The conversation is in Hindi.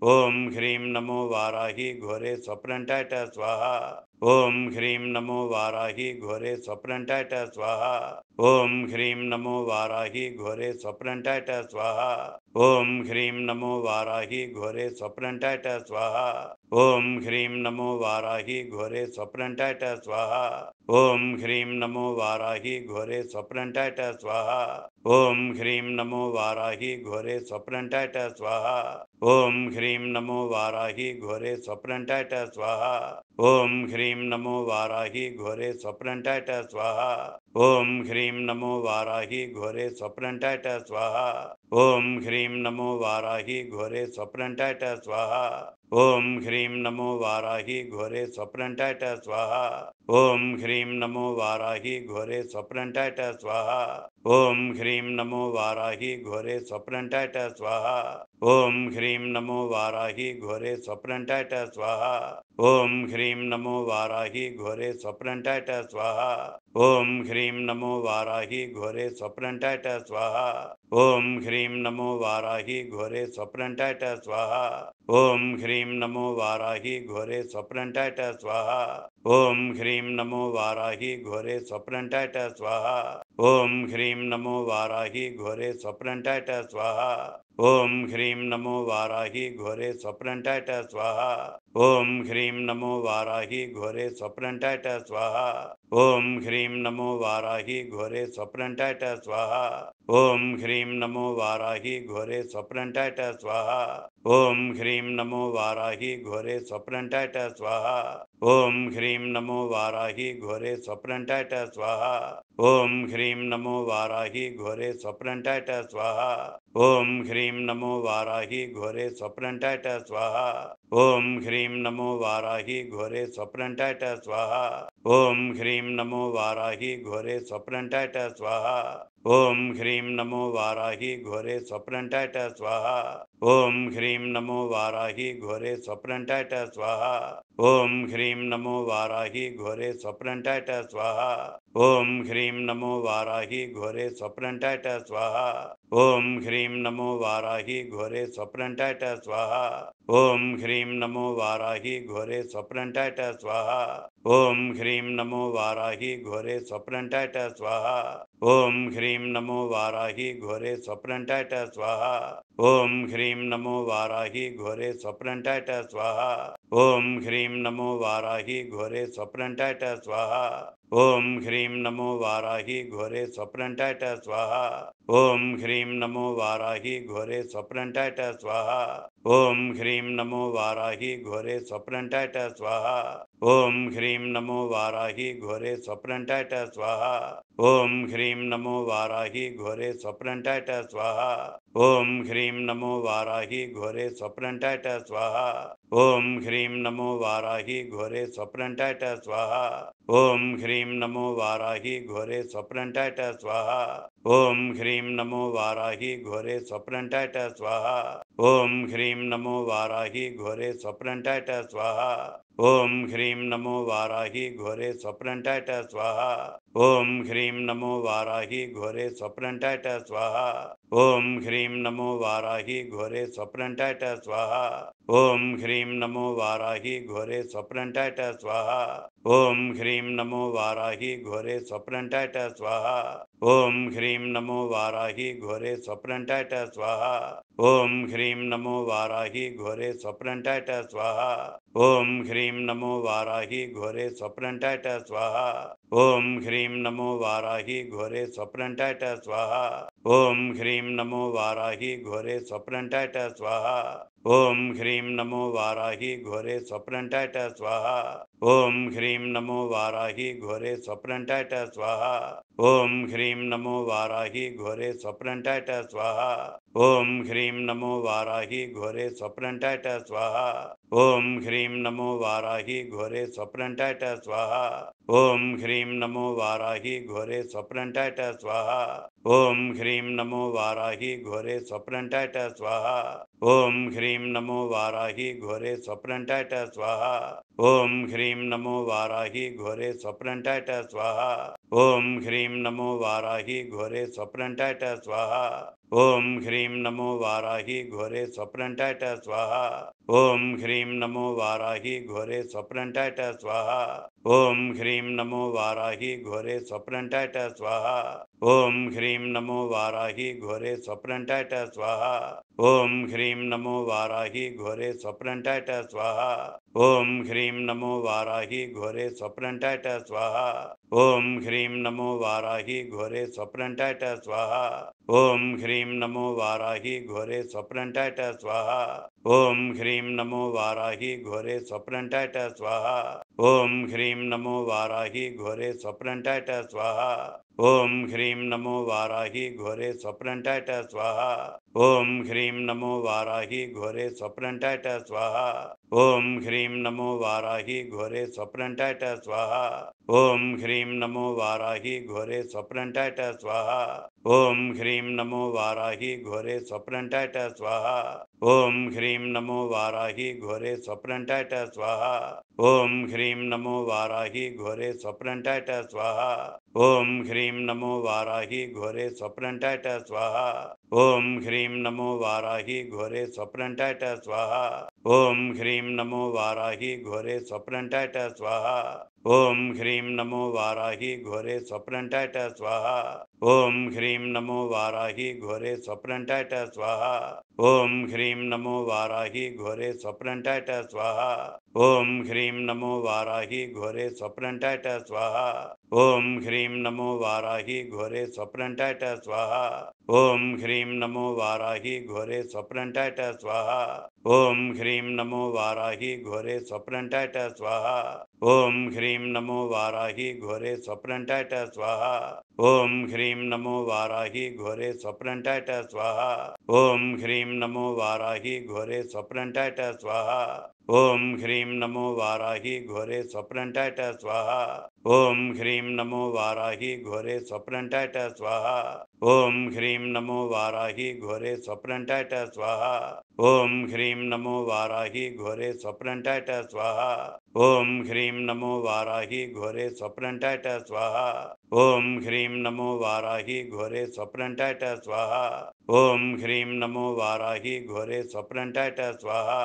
ओम ह्रीं नमो वाराही घोरे स्वप्नंटाट स्वाहा। ओम ह्रीं नमो वाराही घोरे स्वप्नंटाट स्वाहा। ओम ह्रीं नमो वाराही घोरे स्वप्नंटाट स्वाहा। ओम ह्रीं नमो वाराही घोरे स्वप्नंटाट स्वाहा। ओम ह्रीं नमो वाराही घोरे स्वप्नंटाट स्वाहा। ओम ह्रीं नमो वाराही घोरे स्वप्नंटाट स्वाहा। ओम ह्रीं नमो वाराही घोरे स्वप्नंटाट स्वाहा। ओम ह्रीं नमो वाराही घोरे स्वप्नंटाट स्वाहा। ओम ह्रीं नमो वाराही घोरे स्वप्नंटाट स्वाहा। ओम ह्रीं नमो वाराही घोरे स्वप्नंटाट स्वाहा। ओम ह्रीं नमो वाराही घोरे स्वप्नंटाट स्वाहा। ओम ह्रीं नमो वाराही घोरे स्वप्नंटाट स्वाहा। ओम ह्रीं नमो वाराही घोरे स्वप्नंटाट स्वाहा। ओम ह्रीं नमो वाराही घोरे स्वप्नंटाट स्वाहा। ओम ह्रीं नमो वाराही घोरे स्वप्नंटाट स्वाहा। ओम ह्रीं नमो वाराही घोरे स्वप्नंटाट स्वाहा। ओम ह्रीं नमो वाराही घोरे स्वप्नंटाट स्वाहा। ओम ह्रीं नमो वाराही घोरे स्वप्नंटाट स्वाहा। ओम ह्रीं नमो वाराही घोरे स्वप्नंटाट स्वाहा। ओम ह्रीं नमो वाराही घोरे स्वप्नंटाट स्वाहा। ओम ह्रीं नमो वाराही घोरे स्वप्नंटाट स्वाहा। ओम ह्रीं नमो वाराही घोरे स्वप्नंटाट स्वाहा। ओम ह्रीं नमो वाराही घोरे स्वप्नंटाट स्वाहा। ओम ह्रीं नमो वाराही घोरे स्वप्नंटाट स्वाहा। ओम ह्रीं नमो वाराही घोरे स्वप्नंटाट स्वाहा। ओम ह्रीं नमो वाराही घोरे स्वप्नंटाट स्वाहा। ओम ह्रीं नमो वाराही घोरे स्वप्नंटाट स्वाहा। ओम ह्रीं नमो वाराही घोरे स्वप्नंटाट स्वाहा। ओम ह्रीं नमो वाराही घोरे स्वप्नंटाट स्वाहा। ओम ह्रीं नमो वाराही घोरे स्वप्नंटाट स्वाहा। ओम ह्रीं नमो वाराही घोरे स्वप्नंटाट स्वाहा। ओम ह्रीं नमो वाराही घोरे स्वप्नंटाट स्वाहा। ओम ह्रीं नमो वाराही घोरे स्वप्नंटाट स्वाहा। ओम ह्रीं नमो वाराही घोरे स्वप्नंटाट स्वाहा। ओम ह्रीं नमो वाराही घोरे स्वप्नंटाट स्वाहा। ओम ह्रीं नमो वाराही घोरे स्वप्नंटाट स्वाहा। ओम ह्रीं नमो वाराही घोरे स्वप्नंटाट स्वाहा। ओम ह्रीं नमो वाराही घोरे स्वप्नंटाट स्वाहा। ओम ह्रीं नमो वाराही घोरे स्वप्नंटाट स्वाहा। ओम ह्रीं नमो वाराही घोरे स्वप्नंटाट स्वाहा। ओम ह्रीं नमो वाराही घोरे स्वप्नंटाट स्वाहा। ओम ह्रीं नमो वाराही घोरे स्वप्नंटाट स्वाहा। ओम ह्रीं नमो वाराही घोरे स्वप्नंटाट स्वाहा। ओम ह्रीं नमो वाराही घोरे स्वप्नंटाट स्वाहा। ओम ह्रीं नमो वाराही घोरे स्वप्नंटाट स्वाहा। ओम ह्रीं नमो वाराही घोरे स्वप्नंटाट स्वाहा। ओम ह्रीं नमो वाराही घोरे स्वप्नंटाट स्वाहा। ओम ह्रीं नमो वाराही घोरे स्वप्नंटाट स्वाहा। ओम ह्रीं नमो वाराही घोरे स्वप्नंटाट स्वाहा। ओम ह्रीं नमो वाराही घोरे स्वप्नंटाट स्वाहा। ओम ह्रीं नमो वाराही घोरे स्वप्नंटाट स्वाहा। ओम ह्रीं नमो वाराही घोरे स्वप्नंटाट स्वाहा। ओम ह्रीं नमो वाराही घोरे स्वप्नंटाट स्वाहा। ओम ह्रीं नमो वाराही घोरे स्वप्नंटाट स्वाहा। ओम ह्रीं नमो वाराही घोरे स्वप्नंटाट स्वाहा। ओम ह्रीं नमो वाराही घोरे स्वप्नंटाट स्वाहा। ओम ह्रीं नमो वाराही घोरे स्वप्नंटाट स्वाहा। ओम ह्रीं नमो वाराही घोरे स्वप्नंटाट स्वाहा। ओम ह्रीं नमो वाराही घोरे स्वप्नंटाट स्वाहा। ओम ह्रीं नमो वाराही घोरे स्वप्नंटाट स्वाहा। ओम ह्रीं नमो वाराही घोरे स्वप्नंटाट स्वाहा। ओम ह्रीं नमो वाराही घोरे स्वप्नंटाट स्वाहा। ओम ह्रीं नमो वाराही घोरे स्वप्नंटाट स्वाहा। ओम ह्रीं नमो वाराही घोरे स्वप्नंटाट स्वाहा। ओम ह्रीं नमो वाराही घोरे स्वप्नंटाट स्वाहा। ओम ह्रीं नमो वाराही घोरे स्वप्नंटाट स्वाहा। ओम ह्रीं नमो वाराही घोरे स्वप्नंटाट स्वाहा। ओम ह्रीं नमो वाराही घोरे स्वप्नंटाट स्वाहा। ओम ह्रीं नमो वाराही घोरे स्वप्नंटाट स्वाहा। ओम ह्रीं नमो वाराही घोरे स्वप्नंटाट स्वाहा। ॐ ह्रीं नमो वाराही घोरे स्वप्नंटाट स्वाहा ॐ ह्रीं नमो वाराही घोरे स्वप्नंटाट स्वाहा ॐ ह्रीं नमो वाराही घोरे स्वप्नंटाट स्वाहा ॐ ह्रीं नमो वाराही घोरे स्वप्नंटाट स्वाहा ॐ ह्रीं नमो वाराही घोरे स्वप्नंटाट स्वाहा ॐ ह्रीं नमो वाराही घोरे स्वप्नंटाट स्वाहा ॐ ह्रीं नमो वाराही घोरे स्वप्नंटाट स्वाहा ॐ ह्रीं नमो वाराही घोरे स्वप्नंटाट स्वाहा ॐ ह्रीं नमो वाराही घोरे स्वप्नंटाट स्वाहा ॐ ह्रीं नमो वाराही घोरे स्वप्नंटाट स्वाहा ॐ ह्रीं नमो वाराही घोरे स्वप्नंटाट स्वाहा ॐ ह्रीं नमो वाराही घोरे स्वप्नंटाट स्वाहा ॐ ह्रीं नमो वाराही घोरे स्वप्नंटाट स्वाहा ॐ ह्रीं नमो वाराही घोरे स्वप्नंटाट स्वाहा ॐ ह्रीं नमो वाराही घोरे स्वप्नंटाट स्वाहा ॐ ह्रीं नमो वाराही घोरे स्वप्नंटाट स्वाहा ॐ ह्रीं नमो वाराही घोरे स्वप्नंटाट स्वाहा ॐ ह्रीं नमो वाराही घोरे स्वप्नंटाट स्वाहा ॐ ह्रीं नमो वाराही घोरे स्वप्नंटाट स्वाहा ॐ ह्रीं नमो वाराही घोरे स्वप्नंटाट स्वाहा ॐ ह्रीं नमो वाराही घोरे स्वप्नंटाट स्वाहा ॐ ह्रीं नमो वाराही घोरे स्वप्नंटाट स्वाहा ॐ ह्रीं नमो वाराही घोरे स्वप्नंटाट स्वाहा ॐ ह्रीं नमो वाराही घोरे स्वप्नंटाट स्वाहा ॐ ह्रीं नमो वाराही घोरे स्वप्नंटाट स्वाहा ॐ ह्रीं नमो वाराही घोरे स्वप्नंटाट स्वाहा ॐ ह्रीं नमो वाराही घोरे स्वप्नंटाट स्वाहा ॐ ह्रीं नमो वाराही घोरे स्वप्नंटाट स्वाहा ॐ ह्रीं नमो वाराही घोरे स्वप्नंटाट स्वाहा ॐ ह्रीं नमो वाराही घोरे स्वप्नंटाट स्वाहा ॐ ह्रीं नमो वाराही घोरे स्वप्नंटाट स्वाहा ॐ ह्रीं नमो वाराही घोरे स्वप्नंटाट स्वाहा ॐ ह्रीं नमो वाराही घोरे स्वप्नंटाट स्वाहा ॐ ह्रीं नमो वाराही घोरे स्वप्नंटाट स्वाहा ॐ ह्रीं नमो वाराही घोरे स्वप्नंटाट स्वाहा ॐ ह्रीं नमो वाराही घोरे स्वप्नंटाट स्वाहा ॐ ह्रीं नमो वाराही घोरे स्वप्नंटाट स्वाहा ॐ ह्रीं नमो वाराही घोरे स्वप्नंटाट स्वाहा